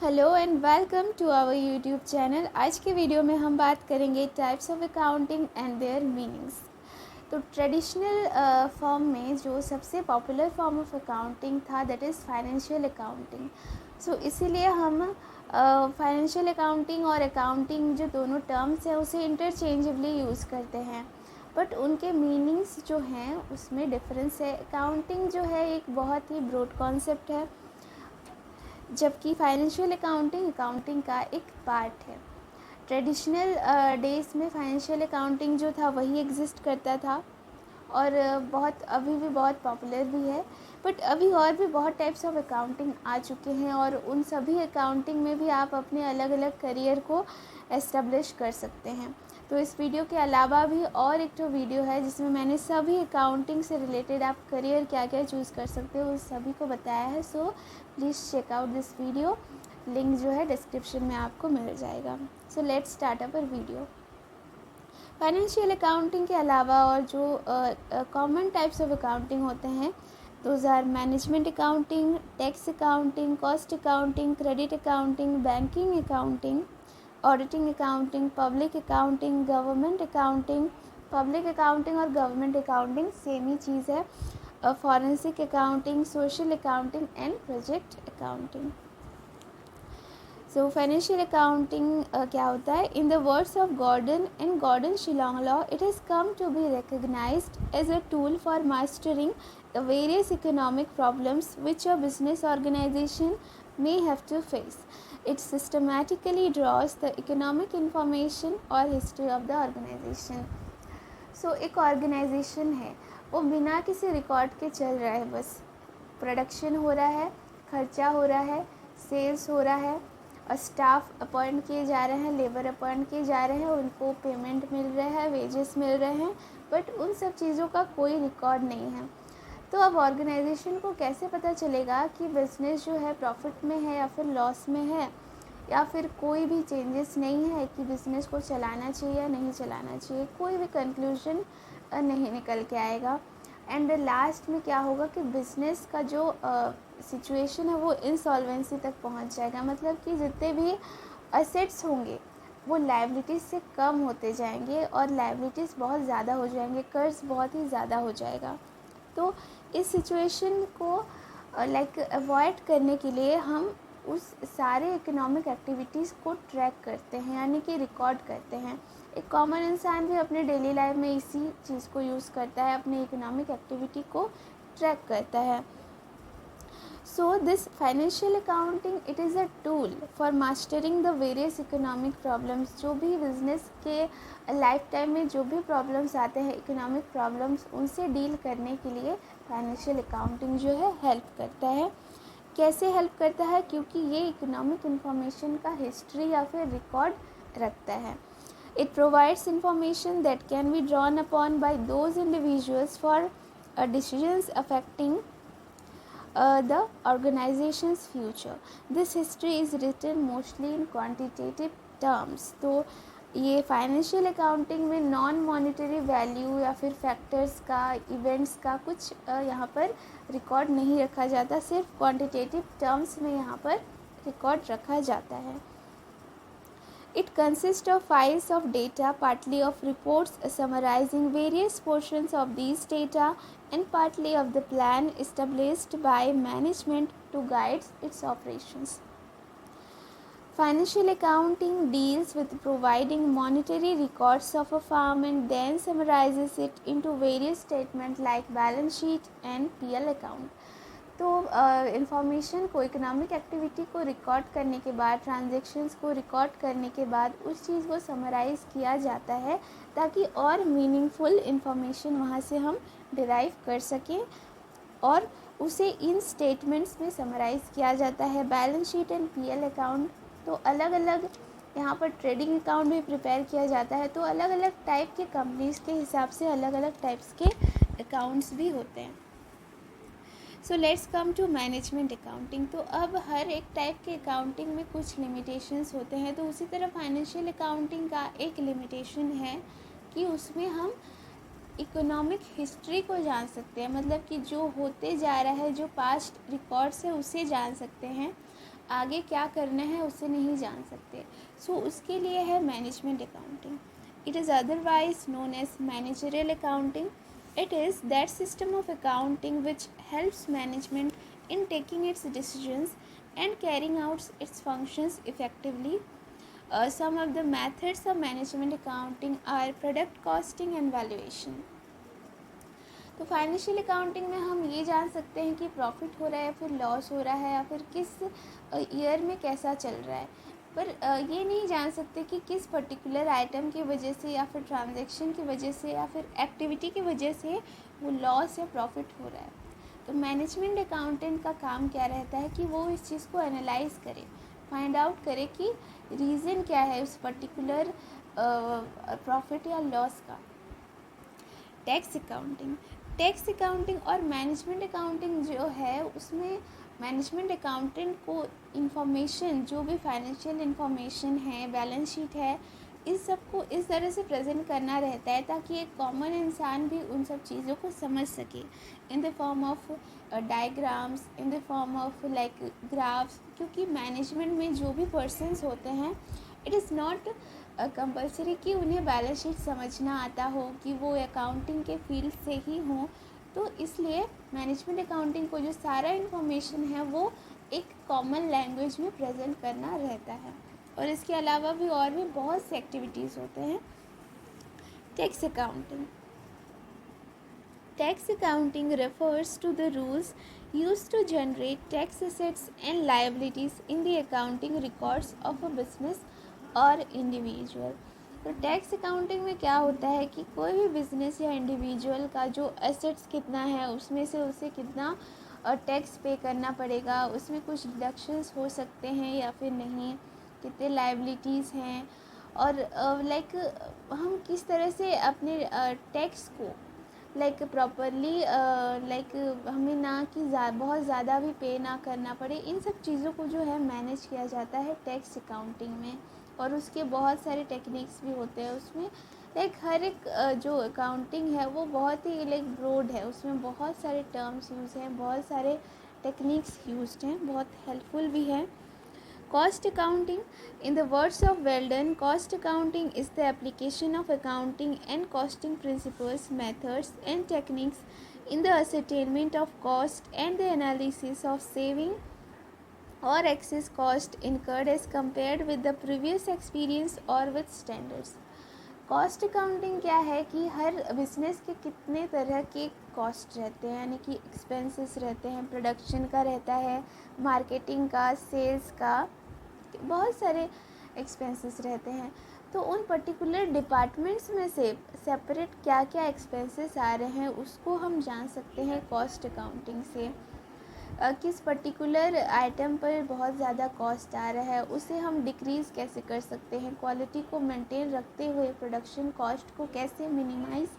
Hello and welcome to our YouTube channel. आज के video में हम बात करेंगे types of accounting and their meanings. तो ट्रेडिशनल फॉर्म में जो सबसे पॉपुलर फॉर्म ऑफ अकाउंटिंग था that is financial accounting. So इसीलिए हम फाइनेंशियल अकाउंटिंग और अकाउंटिंग जो दोनों टर्म्स हैं उसे इंटरचेंजेबली यूज़ करते हैं, बट उनके मीनिंग्स जो हैं उसमें डिफरेंस है। अकाउंटिंग जो है एक बहुत ही ब्रॉड कॉन्सेप्ट है, जबकि फाइनेंशियल अकाउंटिंग अकाउंटिंग का एक पार्ट है। ट्रेडिशनल डेज़ में फाइनेंशियल अकाउंटिंग जो था वही एग्जिस्ट करता था और बहुत अभी भी बहुत पॉपुलर भी है। बट अभी और भी बहुत टाइप्स ऑफ अकाउंटिंग आ चुके हैं और उन सभी अकाउंटिंग में भी आप अपने अलग अलग करियर को एस्टेब्लिश कर सकते हैं। तो इस वीडियो के अलावा भी और एक तो वीडियो है जिसमें मैंने सभी अकाउंटिंग से रिलेटेड आप करियर क्या क्या चूज़ कर सकते हो उस सभी को बताया है। So please check out this video. Link जो है डिस्क्रिप्शन में आपको मिल जाएगा। So let's start our video. Financial accounting के अलावा और जो कॉमन टाइप्स ऑफ अकाउंटिंग होते हैं those are management accounting, tax accounting, cost accounting, credit accounting, banking accounting, auditing accounting, public accounting, government accounting. Public accounting और government accounting same ही चीज़ है। Forensic accounting, social accounting and project accounting. So financial accounting क्या होता है? In the words of Gordon and Gordon Shillinglaw, it has come to be recognised as a tool for mastering the various economic problems which a business organization may have to face. It systematically draws the economic information or history of the organization. So एक organisation है वो बिना किसी record के चल रहा है, बस प्रोडक्शन हो रहा है, खर्चा हो रहा है, सेल्स हो रहा है, स्टाफ अपॉइंट किए जा रहे हैं, लेबर अपॉइंट किए जा रहे हैं, उनको पेमेंट मिल रहा है, वेजेस मिल रहे हैं, बट उन सब चीज़ों का कोई रिकॉर्ड नहीं है। तो अब ऑर्गेनाइजेशन को कैसे पता चलेगा कि बिज़नेस जो है प्रॉफिट में है या फिर लॉस में है, या फिर कोई भी चेंजेस नहीं है कि बिज़नेस को चलाना चाहिए या नहीं चलाना चाहिए? कोई भी कंक्लूजन नहीं निकल के आएगा। एंड लास्ट में क्या होगा कि बिज़नेस का जो सिचुएशन है वो इंसॉल्वेंसी तक पहुंच जाएगा। मतलब कि जितने भी असेट्स होंगे वो लायबिलिटीज़ से कम होते जाएंगे और लायबिलिटीज़ बहुत ज़्यादा हो जाएंगे, कर्ज बहुत ही ज़्यादा हो जाएगा। तो इस सिचुएशन को अवॉइड करने के लिए हम उस सारे इकोनॉमिक एक्टिविटीज़ को ट्रैक करते हैं, यानी कि रिकॉर्ड करते हैं। एक कॉमन इंसान भी अपने डेली लाइफ में इसी चीज़ को यूज़ करता है, अपनी इकोनॉमिक एक्टिविटी को ट्रैक करता है। So this financial accounting, it is a tool for mastering the various economic problems। जो भी बिजनेस के लाइफ टाइम में जो भी प्रॉब्लम्स आते हैं, इकोनॉमिक प्रॉब्लम्स, उनसे डील करने के लिए फाइनेंशियल अकाउंटिंग जो है हेल्प करता है। कैसे हेल्प करता है? क्योंकि ये इकोनॉमिक इंफॉर्मेशन का हिस्ट्री या फिर रिकॉर्ड रखता है। It provides information that can be drawn upon bye those individuals for decisions affecting the organization's future. This history is written mostly in quantitative terms। तो ये फाइनेंशियल अकाउंटिंग में non monetary value या फिर factors का, events का कुछ यहाँ पर रिकॉर्ड नहीं रखा जाता, सिर्फ क्वांटिटेटिव टर्म्स में यहाँ पर रिकॉर्ड रखा जाता है। It consists of files of data, partly of reports summarizing various portions of these data, and partly of the plan established by management to guide its operations. Financial accounting deals with providing monetary records of a firm and then summarizes it into various statements like balance sheet and PL account। तो information को, economic activity को record करने के बाद, transactions को record करने के बाद उस चीज़ को समराइज़ किया जाता है ताकि और मीनिंगफुल इंफॉर्मेशन वहाँ से हम डिराइव कर सकें, और उसे इन स्टेटमेंट्स में समराइज़ किया जाता है। Balance sheet and PL account, तो अलग अलग यहाँ पर ट्रेडिंग अकाउंट भी प्रिपेयर किया जाता है। तो अलग अलग टाइप के कंपनीज़ के हिसाब से अलग अलग टाइप्स के अकाउंट्स भी होते हैं। So let's come to management accounting. तो अब हर एक टाइप के अकाउंटिंग में कुछ लिमिटेशंस होते हैं, तो उसी तरह फाइनेंशियल अकाउंटिंग का एक लिमिटेशन है कि उसमें हम इकोनॉमिक हिस्ट्री को जान सकते हैं। मतलब कि जो होते जा रहा है, जो पास्ट रिकॉर्ड्स है उसे जान सकते हैं, आगे क्या करना है उसे नहीं जान सकते। सो उसके लिए है management accounting. It is otherwise known as managerial accounting. It is that system of accounting which helps management in taking its decisions and carrying out its functions effectively. Some of the methods of management accounting are product costing and valuation. तो financial accounting में हम ये जान सकते हैं कि profit हो रहा है या फिर लॉस हो रहा है या फिर किस ईयर में कैसा चल रहा है, पर ये नहीं जान सकते कि किस पर्टिकुलर आइटम की वजह से या फिर ट्रांजैक्शन की वजह से या फिर एक्टिविटी की वजह से वो लॉस या प्रॉफिट हो रहा है। तो मैनेजमेंट अकाउंटेंट का काम क्या रहता है कि वो इस चीज़ को एनालाइज करे, फाइंड आउट करे कि रीज़न क्या है उस पर्टिकुलर प्रॉफिट या लॉस का। टैक्स अकाउंटिंग, टैक्स अकाउंटिंग और मैनेजमेंट अकाउंटिंग जो है उसमें मैनेजमेंट अकाउंटेंट को इंफॉर्मेशन, जो भी फाइनेंशियल इंफॉर्मेशन है, बैलेंस शीट है, इस सब को इस तरह से प्रेजेंट करना रहता है ताकि एक कॉमन इंसान भी उन सब चीज़ों को समझ सके in the form of diagrams, in the form of like graphs. क्योंकि मैनेजमेंट में जो भी पर्सन्स होते हैं, इट इज़ नॉट कंपलसरी कि उन्हें बैलेंस शीट समझना आता हो, कि वो अकाउंटिंग के फील्ड से ही हों। तो इसलिए मैनेजमेंट अकाउंटिंग को जो सारा इन्फॉर्मेशन है वो एक कॉमन लैंग्वेज में प्रेजेंट करना रहता है। और इसके अलावा भी और भी बहुत से एक्टिविटीज़ होते हैं। Tax accounting, tax accounting refers to the rules used to generate tax assets and liabilities in the accounting records of a business और इंडिविजुअल। तो टैक्स अकाउंटिंग में क्या होता है कि कोई भी बिजनेस या इंडिविजुअल का जो एसेट्स कितना है उसमें से उसे कितना टैक्स पे करना पड़ेगा, उसमें कुछ डिडक्शंस हो सकते हैं या फिर नहीं, कितने लाइबिलिटीज़ हैं, और लाइक हम किस तरह से अपने टैक्स को लाइक प्रॉपरली लाइक हमें ना कि बहुत ज़्यादा भी पे ना करना पड़े, इन सब चीज़ों को जो है मैनेज किया जाता है टैक्स अकाउंटिंग में। और उसके बहुत सारे टेक्निक्स भी होते हैं उसमें। लाइक हर एक जो अकाउंटिंग है वो बहुत ही लाइक ब्रॉड है, उसमें बहुत सारे टर्म्स यूज़ हैं, बहुत सारे टेक्निक्स यूज्ड हैं, बहुत हेल्पफुल भी है। Cost accounting, in the words of Weldon, cost accounting is the application of accounting and costing principles, methods, and techniques in the ascertainment of cost and the analysis of saving or excess cost incurred as compared with the previous experience or with standards. Cost accounting क्या है कि हर business के कितने तरह के cost रहते हैं, यानी कि एक्सपेंसेस रहते हैं, प्रोडक्शन का रहता है, मार्केटिंग का, सेल्स का, बहुत सारे एक्सपेंसेस रहते हैं। तो उन पर्टिकुलर डिपार्टमेंट्स में से सेपरेट क्या क्या एक्सपेंसेस आ रहे हैं उसको हम जान सकते हैं कॉस्ट अकाउंटिंग से। किस पर्टिकुलर आइटम पर बहुत ज़्यादा कॉस्ट आ रहा है उसे हम डिक्रीज़ कैसे कर सकते हैं, क्वालिटी को मेंटेन रखते हुए प्रोडक्शन कॉस्ट को कैसे मिनिमाइज़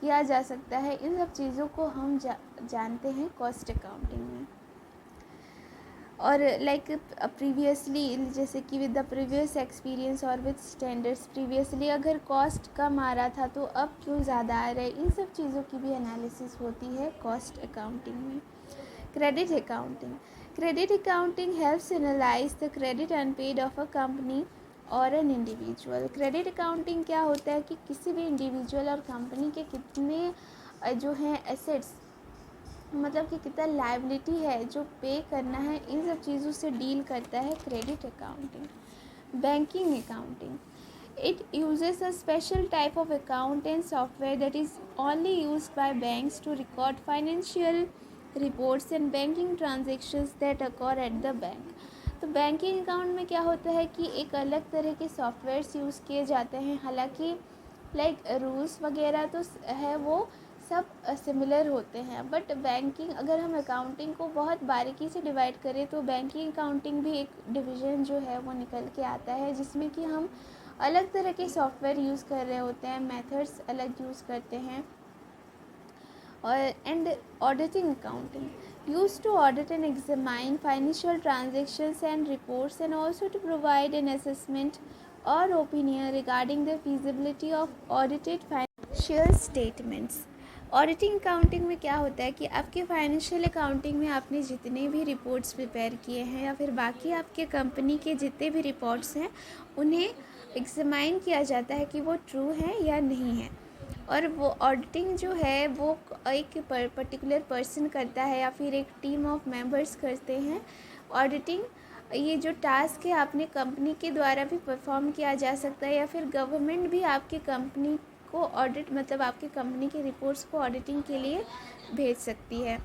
किया जा सकता है, इन सब चीज़ों को हम जानते हैं कॉस्ट अकाउंटिंग में। और लाइक प्रीवियसली, जैसे कि विद द प्रीवियस एक्सपीरियंस और विद स्टैंडर्ड्स, प्रीवियसली अगर कॉस्ट कम आ रहा था तो अब क्यों ज़्यादा आ रहा है, इन सब चीज़ों की भी एनालिसिस होती है कॉस्ट अकाउंटिंग में। Credit accounting, credit accounting helps analyse the credit unpaid of a company और एन इंडिविजुअल। क्रेडिट अकाउंटिंग क्या होता है कि किसी भी इंडिविजुअल और कंपनी के कितने जो हैं एसेट्स, मतलब कि कितना लायबिलिटी है जो पे करना है, इन सब चीज़ों से डील करता है credit accounting. Banking accounting, it uses a special type of account and software that is only used by banks to record financial reports and banking transactions that occur at the bank। तो banking account में क्या होता है कि एक अलग तरह के सॉफ्टवेयर्स यूज़ किए जाते हैं, हालांकि लाइक रूल्स वगैरह तो है वो सब सिमिलर होते हैं, बट बैंकिंग, अगर हम अकाउंटिंग को बहुत बारीकी से डिवाइड करें तो बैंकिंग अकाउंटिंग भी एक डिवीज़न जो है वो निकल के आता है, जिसमें कि हम अलग तरह के सॉफ्टवेयर यूज़ कर रहे होते हैं, मेथड्स अलग यूज़ करते हैं। और and auditing accounting use to audit and examine financial transactions and reports and also to provide an assessment और opinion regarding the feasibility of audited financial statements. Auditing accounting में क्या होता है कि आपके फाइनेंशियल अकाउंटिंग में आपने जितने भी रिपोर्ट्स प्रिपेयर किए हैं या फिर बाकी आपके कंपनी के जितने भी रिपोर्ट्स हैं उन्हें एग्जामाइन किया जाता है कि वो ट्रू हैं या नहीं है। और वो ऑडिटिंग जो है वो एक पर्टिकुलर पर्सन करता है या फिर एक टीम ऑफ मेंबर्स करते हैं ऑडिटिंग। ये जो टास्क है आपने कंपनी के द्वारा भी परफॉर्म किया जा सकता है या फिर गवर्नमेंट भी आपकी कंपनी को ऑडिट मतलब आपकी कंपनी की रिपोर्ट्स को ऑडिटिंग के लिए भेज सकती है,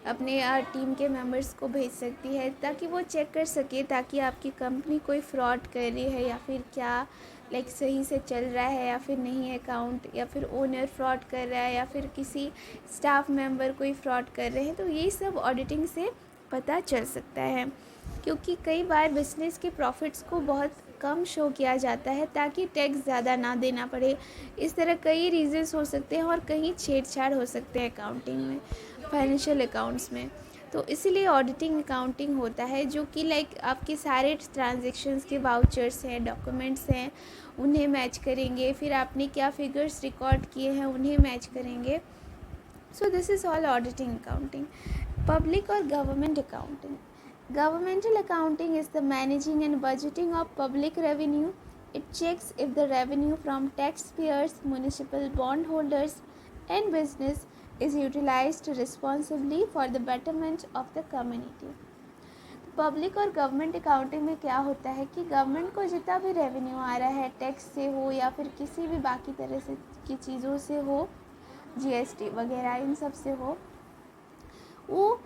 अपने टीम के मेंबर्स को भेज सकती है ताकि वो चेक कर सके ताकि आपकी कंपनी कोई फ्रॉड कर रही है या फिर क्या सही से चल रहा है या फिर नहीं अकाउंट, या फिर ओनर फ्रॉड कर रहा है या फिर किसी स्टाफ मेंबर कोई फ्रॉड कर रहे हैं। तो ये सब ऑडिटिंग से पता चल सकता है, क्योंकि कई बार बिजनेस के प्रॉफिट्स को बहुत कम शो किया जाता है ताकि टैक्स ज़्यादा ना देना पड़े। इस तरह कई रीज़न्स हो सकते हैं और कहीं छेड़छाड़ हो सकते हैं अकाउंटिंग में, फाइनेंशियल अकाउंट्स में। तो इसीलिए ऑडिटिंग अकाउंटिंग होता है जो कि आपके सारे ट्रांजैक्शंस के वाउचर्स हैं, डॉक्यूमेंट्स हैं, उन्हें मैच करेंगे, फिर आपने क्या फिगर्स रिकॉर्ड किए हैं उन्हें मैच करेंगे। So this is all auditing accounting. Public और government accounting. Governmental accounting is the managing and budgeting of public revenue. It checks if the revenue from taxpayers, municipal bondholders, and business is utilized responsibly for the betterment of the community. Public और government accounting में क्या होता है कि government को जितना भी revenue आ रहा है टैक्स से हो या फिर किसी भी बाकी तरह से की चीज़ों से हो, जीएसटी वगैरह इन सब से हो, वो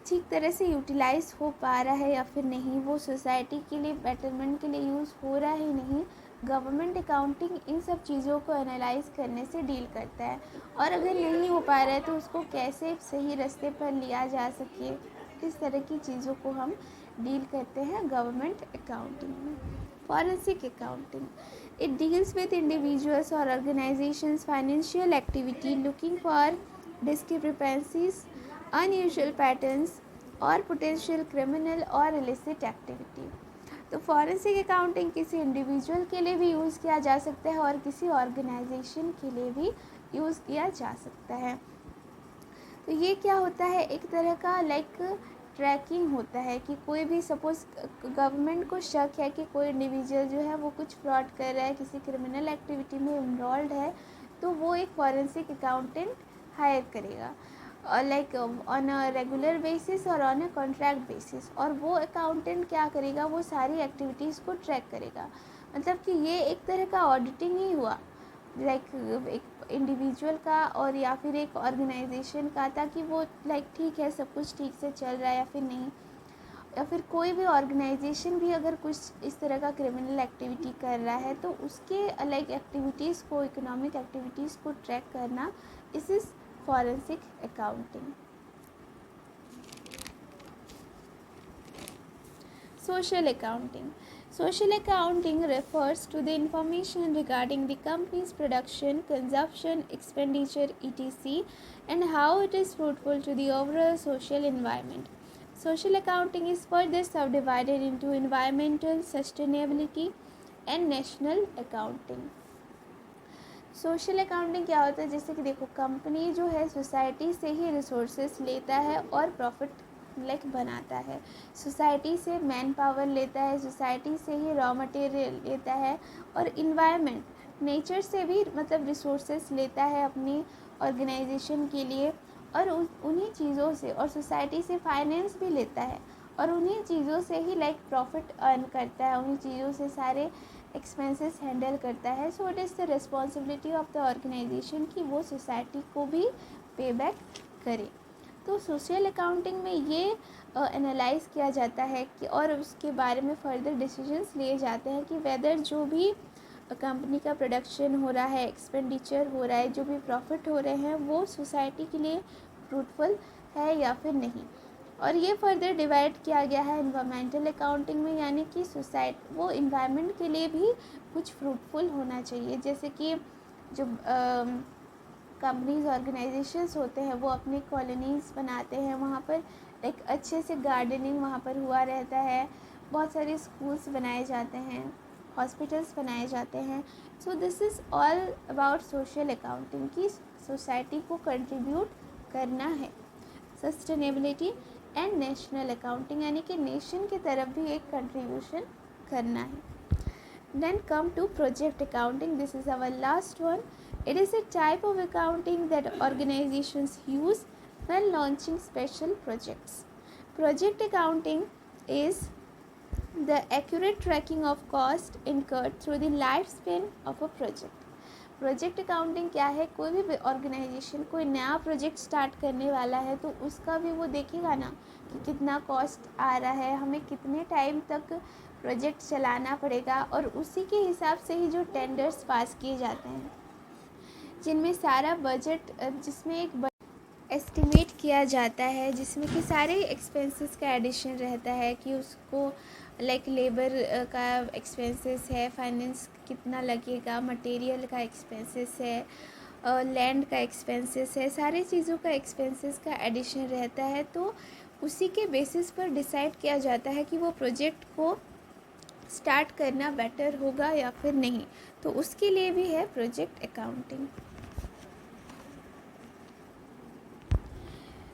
ठीक तरह से यूटिलाइज हो पा रहा है या फिर नहीं, वो सोसाइटी के लिए बेटरमेंट के लिए यूज़ हो रहा है नहीं। गवर्नमेंट अकाउंटिंग इन सब चीज़ों को एनालाइज करने से डील करता है, और अगर नहीं हो पा रहा है तो उसको कैसे सही रास्ते पर लिया जा सके, इस तरह की चीज़ों को हम डील करते हैं गवर्नमेंट अकाउंटिंग में। Forensic accounting, it deals with individuals और organisations financial activity looking for discrepancies, unusual patterns और potential criminal और illicit activity। तो फॉरेंसिक अकाउंटिंग किसी इंडिविजुअल के लिए भी यूज़ किया जा सकता है और किसी ऑर्गेनाइजेशन के लिए भी यूज़ किया जा सकता है। तो ये क्या होता है, एक तरह का ट्रैकिंग होता है कि कोई भी सपोज़ गवर्नमेंट को शक है कि कोई इंडिविजुअल जो है वो कुछ फ्रॉड कर रहा है, किसी क्रिमिनल एक्टिविटी में इन्वॉल्व है, तो वो एक फॉरेंसिक अकाउंटेंट हायर करेगा ऑन अ रेगुलर बेसिस और ऑन अ कॉन्ट्रैक्ट बेसिस। और वो अकाउंटेंट क्या करेगा, वो सारी एक्टिविटीज़ को ट्रैक करेगा। मतलब कि ये एक तरह का ऑडिटिंग ही हुआ, एक इंडिविजुअल का और या फिर एक ऑर्गेनाइजेशन का, ताकि वो ठीक है सब कुछ ठीक से चल रहा है या फिर नहीं, या फिर कोई भी ऑर्गेनाइजेशन भी अगर कुछ इस तरह का क्रिमिनल एक्टिविटी कर रहा है तो उसके एक्टिविटीज़ को, इकोनॉमिक एक्टिविटीज़ को ट्रैक करना, इस forensic accounting। Social accounting. Social accounting refers to the information regarding the company's production, consumption, expenditure, etc., and how it is fruitful to the overall social environment. Social accounting is further subdivided into environmental, sustainability, and national accounting। Social accounting क्या होता है, जैसे कि देखो company जो है society से ही resources लेता है और प्रॉफिट बनाता है, सोसाइटी से मैन पावर लेता है, सोसाइटी से ही रॉ मटेरियल लेता है, और इन्वायरमेंट नेचर से भी रिसोर्सेस लेता है अपनी ऑर्गेनाइजेशन के लिए, और उन्हीं चीज़ों से, और सोसाइटी से फाइनेंस भी लेता है और उन्हीं चीज़ों से ही प्रॉफिट अर्न करता है, उन्हीं चीज़ों से सारे एक्सपेंसेस हैंडल करता है। So it is the responsibility of the organisation कि वो सोसाइटी को भी पे बैक करे। तो सोशल अकाउंटिंग में ये एनालाइज किया जाता है कि, और उसके बारे में फर्दर डिसीजंस लिए जाते हैं कि वेदर जो भी कंपनी का प्रोडक्शन हो रहा है, एक्सपेंडिचर हो रहा है, जो भी प्रॉफिट हो रहे हैं, वो सोसाइटी के लिए फ्रूटफुल है या फिर नहीं। और ये फर्दर डिवाइड किया गया है इन्वायरमेंटल अकाउंटिंग में, यानी कि वो इन्वायरमेंट के लिए भी कुछ फ्रूटफुल होना चाहिए। जैसे कि जो कंपनीज ऑर्गेनाइजेशंस होते हैं वो अपनी कॉलोनीज़ बनाते हैं, वहाँ पर अच्छे से गार्डनिंग वहाँ पर हुआ रहता है, बहुत सारे स्कूल्स बनाए जाते हैं, हॉस्पिटल्स बनाए जाते हैं। सो this is all about social accounting की सोसाइटी को कंट्रीब्यूट करना है। सस्टेनेबिलिटी एंड नेशनल अकाउंटिंग यानी कि नेशन की तरफ भी एक कंट्रीब्यूशन करना है। Then come to project accounting. This is our last one. It is a type of accounting that organizations use when launching special projects. Project accounting is the accurate tracking of cost incurred through the lifespan of a project. Project accounting क्या है, कोई भी organisation कोई नया project start करने वाला है तो उसका भी वो देखेगा ना कि कितना कॉस्ट आ रहा है, हमें कितने टाइम तक प्रोजेक्ट चलाना पड़ेगा, और उसी के हिसाब से ही जो टेंडर्स पास किए जाते हैं जिनमें सारा बजट, जिसमें एक एस्टिमेट किया जाता है जिसमें कि सारे एक्सपेंसेस का एडिशन रहता है कि उसको लाइक लेबर का एक्सपेंसेस है, फाइनेंस कितना लगेगा, मटेरियल का एक्सपेंसेस है, लैंड का एक्सपेंसेस है, सारी चीज़ों का एक्सपेंसेस का एडिशन रहता है। तो उसी के बेसिस पर डिसाइड किया जाता है कि वो प्रोजेक्ट को स्टार्ट करना बेटर होगा या फिर नहीं। तो उसके लिए भी है प्रोजेक्ट अकाउंटिंग।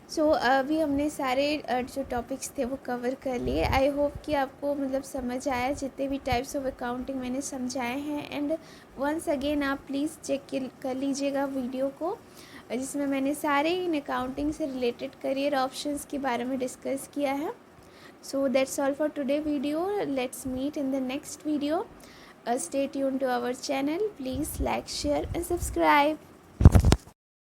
सो अभी हमने सारे जो टॉपिक्स थे वो कवर कर लिए। आई होप कि आपको मतलब समझ आया जितने भी टाइप्स ऑफ अकाउंटिंग मैंने समझाए हैं। एंड वंस अगेन आप प्लीज़ चेक कर लीजिएगा वीडियो को, जिसमें मैंने सारे इन अकाउंटिंग से रिलेटेड करियर ऑप्शंस के बारे में डिस्कस किया है। So that's all for today video. Let's meet in the next video. Stay tuned to our channel. Please like, share and subscribe.